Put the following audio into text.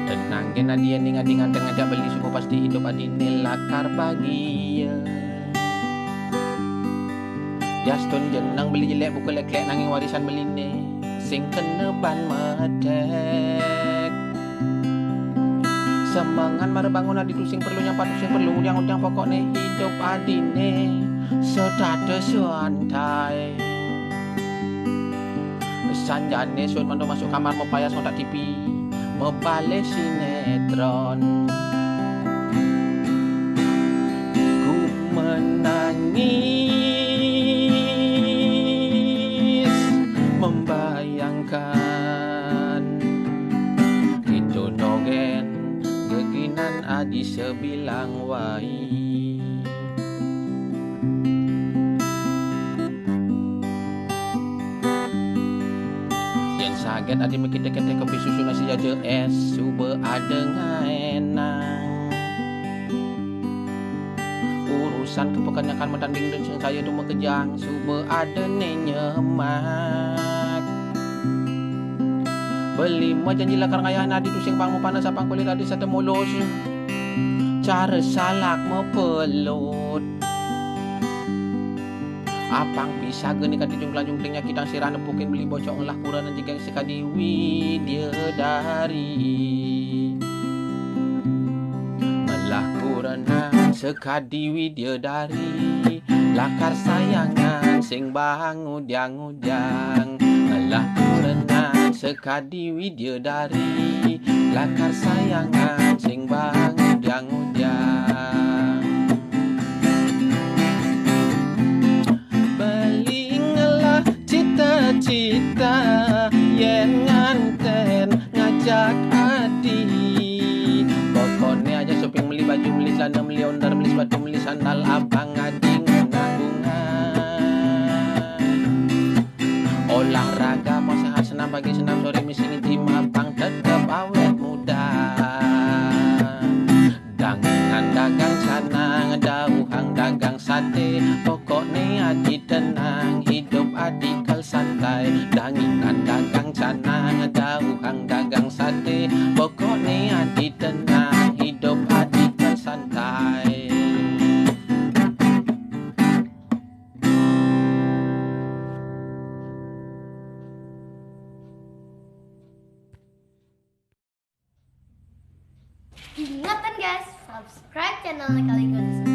Tenang kena dia ning adingan ngajak beli semua pasti hidup adine lakar bahagia. Justun jenang beli jelek buku lek-lek nanging warisan beline sing kena ban medek. Semangan marbangun adi tu sing perlu nyapa tu sing perlu yang pokokne hidup adine sedada santai. Sanjane sun mando masuk kamar mepayas nonton TV, mebale sinetron. Ku menangis membayangkan itu nogen geginan adi sebilang wai. Saget adi mikir-kete kopi susu nasi jaja es suba ada ngaenang. Urusan kepekanyakan mentanding dan sing saya tu mekejang suba ada nyenyemak. Beli mo janji lakar ngayah nadi tu sing pangmu panas apang kulit adi satemulus. Cara salak mepelut. Apang bisa geni kati jungklang-jungklingnya kita sirah nepukin beli bocok lah kurang jika sekadiwi dia dari melah kurang sekadiwi dia dari lakar sayangan sing bangudang-udang melah kurang sekadiwi dia dari lakar sayangan sing bangudang-udang. Cita yen nganten ngajak adi pokoknya aja shopping beli baju beli celana beli ondar beli sepatu beli sandal abang adi nanggungan olahraga mau sehat senam pagi senam sore misi tim abang tetap awet muda dangan dagang canang dauhang dagang sate pokoknya adi tenang hidup adi santai danginan dagang canang dauhang dagang sate pokoknya adi tenang hidup adi santai. Ingat kan guys, subscribe channel Kaligon